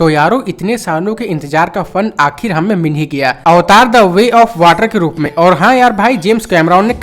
तो यारो इतने सालों के इंतजार का फन आखिर हमें मिल ही गया अवतार द वे ऑफ वाटर के रूप में। और हाँ यार भाई, जेम्स कैमरॉन ने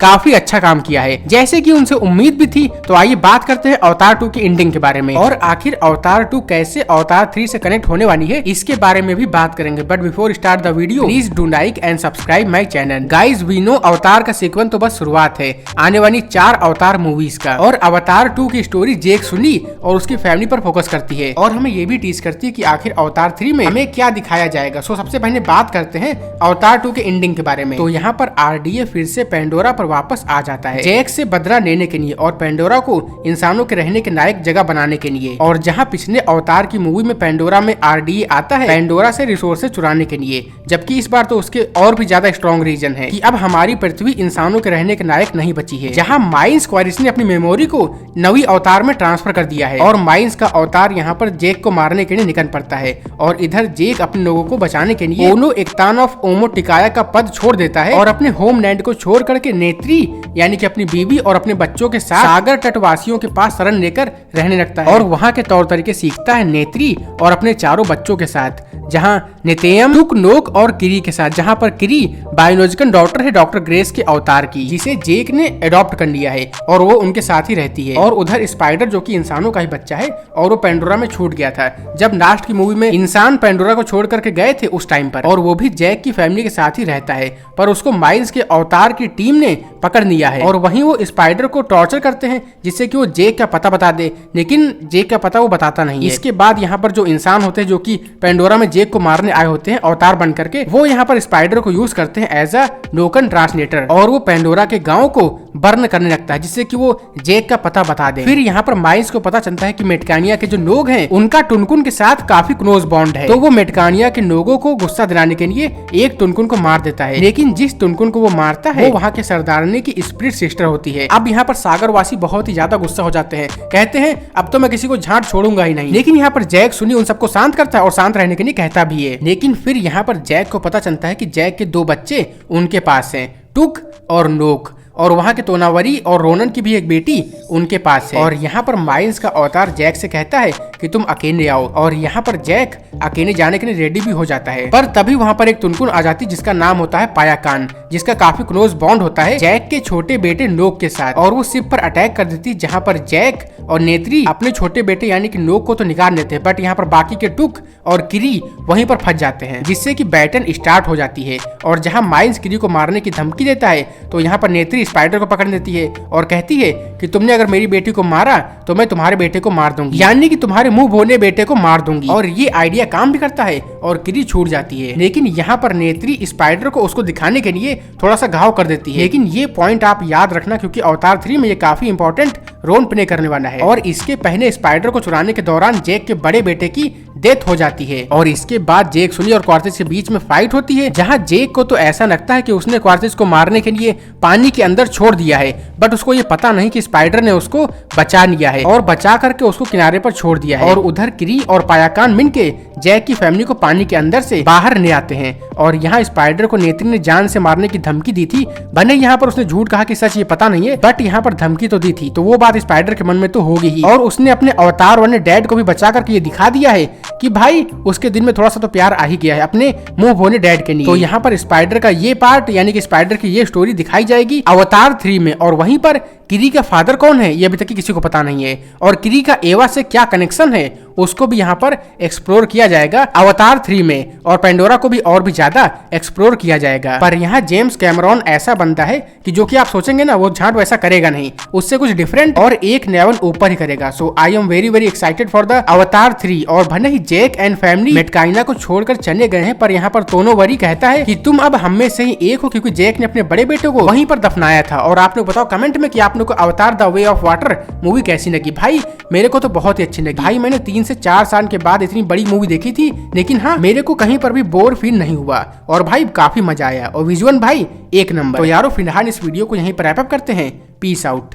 काफी अच्छा काम किया है, जैसे कि उनसे उम्मीद भी थी। तो आइए बात करते हैं अवतार 2 की एंडिंग के बारे में, और आखिर अवतार 2 कैसे अवतार 3 से कनेक्ट होने वाली है इसके बारे में भी बात करेंगे। But before start the video, please do like and subscribe my channel. Guys we know अवतार का सीक्वेंस तो बस शुरुआत है आने वाली 4 अवतार मूवीज का, और अवतार 2 की स्टोरी जेक सुनी और उसकी फैमिली पर फोकस करती है, और हमें ये भी टीज करती है कि आखिर अवतार 3 में हमें क्या दिखाया जाएगा। सो सबसे पहले बात करते हैं अवतार 2 के एंडिंग के बारे में। तो यहाँ पर आरडीए फिर से पेंडोरा पर वापस आ जाता है जैक से बदला लेने के लिए और पेंडोरा को इंसानों के रहने के लायक जगह बनाने के लिए। और जहाँ पिछले अवतार की मूवी में पेंडोरा में आरडीए आता है पेंडोरा से रिसोर्सेज चुराने के लिए, जबकि इस बार तो उसके और भी ज्यादा स्ट्रॉन्ग रीजन है कि अब हमारी पृथ्वी इंसानों के रहने के लायक नहीं बची है। जहाँ माइंस क्वारिस ने अपनी मेमोरी को नवी अवतार में ट्रांसफर कर दिया है, और माइंस का अवतार यहाँ पर जेक को मारने के लिए निकल पड़ता है, और इधर जेक अपने लोगों को बचाने के लिए ओनो एक्तान ऑफ ओमो टिकाया का पद छोड़ देता है और अपने होमलैंड को छोड़ करके नेत्री यानी कि अपनी बीवी और अपने बच्चों के साथ सागर तटवासियों के पास शरण लेकर रहने लगता है, और वहाँ के तौर तरीके सीखता है नेत्री और अपने चारों बच्चों के साथ, जहाँ नेतेयम, टुक, नोक और किरी के साथ, जहाँ पर किरी बायोलॉजिकल डॉक्टर है डॉक्टर ग्रेस के अवतार की, जिसे जेक ने अडॉप्ट कर लिया है और वो उनके साथ ही रहती है। और उधर स्पाइडर जो कि इंसानों का ही बच्चा है और वो पेंडोरा में छूट गया था जब लास्ट की मूवी में इंसान पेंडोरा को छोड़ करके गए थे उस टाइम पर, और वो भी जैक की फैमिली के साथ ही रहता है, पर उसको माइल्स के अवतार की टीम ने पकड़ लिया है। और वहीं वो स्पाइडर को टॉर्चर करते हैं जिससे कि वो जेक का पता बता दे, लेकिन जेक का पता वो बताता नहीं है। इसके बाद यहाँ पर जो इंसान होते हैं जो कि पेंडोरा में जेक को मारने आए होते हैं अवतार बन करके, वो यहाँ पर स्पाइडर को यूज करते हैं एज अ लोकन ट्रांसलेटर, और वो पेंडोरा के गांव को बर्न करने लगता है जिससे कि वो जेक का पता बता दे। फिर यहाँ पर माइल्स को पता चलता है कि मेटकानिया के जो लोग हैं उनका टुनकुन के साथ काफी क्लोज बॉन्ड है, तो वो मेटकानिया के लोगों को गुस्सा दिलाने के लिए एक टुनकुन को मार देता है, लेकिन जिस टुनकुन को वो मारता है वो वहाँ के सरदारनी की स्पिरिट सिस्टर होती है। अब यहाँ पर सागरवासी बहुत ही ज्यादा गुस्सा हो जाते हैं, कहते हैं अब तो मैं किसी को झांट छोड़ूंगा ही नहीं, लेकिन यहाँ पर जैक सुनी उन सबको शांत करता है और शांत रहने के लिए कहता भी है। लेकिन फिर यहाँ पर जैक को पता चलता है कि जैक के 2 बच्चे उनके पास हैं, टुक और नोक, और वहाँ के तोनावरी और रोनन की भी एक बेटी उनके पास है। और यहाँ पर माइल्स का अवतार जैक से कहता है कि तुम अकेले आओ, और यहाँ पर जैक अकेले जाने के लिए रेडी भी हो जाता है, पर तभी वहाँ पर एक टुनकुन आ जाती जिसका नाम होता है पायाकान, जिसका काफी क्लोज बॉन्ड होता है जैक के छोटे बेटे नोक के साथ, और वो शिप पर अटैक कर देती, जहाँ पर जैक और नेत्री अपने छोटे बेटे यानी कि नोक को तो निकाल लेते हैं, बट यहाँ पर बाकी के टुक और किरी वहीं पर फंस जाते हैं, जिससे कि बैटल स्टार्ट हो जाती है। और जहाँ माइल्स किरी को मारने की धमकी देता है तो यहाँ पर नेत्री स्पाइडर को पकड़ लेती है और कहती है कि तुमने अगर मेरी बेटी को मारा तो मैं तुम्हारे बेटे को मार दूंगी, यानी कि तुम्हारे मुंह बोले बेटे को मार दूंगी। और ये आइडिया काम भी करता है और किरी छूट जाती है, लेकिन यहाँ पर नेत्री स्पाइडर को उसको दिखाने के लिए थोड़ा सा घाव कर देती है। लेकिन ये पॉइंट आप याद रखना क्योंकि अवतार 3 में ये काफी इंपॉर्टेंट रोल प्ले करने वाला है। और इसके पहले स्पाइडर को चुराने के दौरान जेक के बड़े बेटे की डेथ हो जाती है, और इसके बाद जेक सुनी और क्वार्टिस के बीच में फाइट होती है, जहां जेक को तो ऐसा लगता है कि उसने क्वार्टिस को मारने के लिए पानी के अंदर छोड़ दिया है, बट उसको ये पता नहीं कि स्पाइडर ने उसको बचा लिया है और बचा करके उसको किनारे पर छोड़ दिया है। और उधर किरी और पायाकान मिलके जैक की फैमिली को पानी के अंदर से बाहर ले आते हैं, और यहाँ स्पाइडर को नेत्री ने जान से मारने की धमकी दी थी, भले यहाँ पर उसने झूठ कहा कि सच ये पता नहीं है, बट यहाँ पर धमकी तो दी थी, तो वो बात स्पाइडर के मन में तो होगी ही। और उसने अपने अवतार वाले डैड को भी बचा करके ये दिखा दिया है कि भाई उसके दिल में थोड़ा सा तो प्यार आ ही गया है अपने मुंह बोने डैड के लिए। तो यहाँ पर स्पाइडर का ये पार्ट यानी कि स्पाइडर की ये स्टोरी दिखाई जाएगी अवतार 3 में। और वहीं पर किरी का फादर कौन है ये अभी तक किसी को पता नहीं है, और किरी का एवा से क्या कनेक्शन है उसको भी यहाँ पर एक्सप्लोर किया जाएगा अवतार 3 में, और पेंडोरा को भी और भी ज्यादा एक्सप्लोर किया जाएगा। पर यहाँ जेम्स कैमरॉन ऐसा बनता है कि जो कि आप सोचेंगे ना वो झांट वैसा करेगा नहीं, उससे कुछ डिफरेंट और एक लेवल ऊपर ही करेगा। So I am very very excited for the Avatar 3। और भले ही जेक एंड फैमिली मेटकाइना को छोड़कर चले गए हैं, पर यहाँ पर तोनोवरी कहता है कि तुम अब हम में से ही एक हो, क्योंकि जेक ने अपने बड़े बेटे को वहीं पर दफनाया था। और आप लोग बताओ कमेंट में कि आप लोग को अवतार the way of water movie कैसी लगी। भाई मेरे को तो बहुत ही अच्छी लगी भाई, मैंने 3 से 4 साल के बाद इतनी बड़ी मूवी देखी थी, लेकिन हाँ मेरे को कहीं पर भी बोर फील नहीं हुआ, और भाई काफी मजा आया, और विजुअल भाई एक नंबर। तो यारो फिलहाल इस वीडियो को यहीं पर रैप अप करते हैं। Peace out.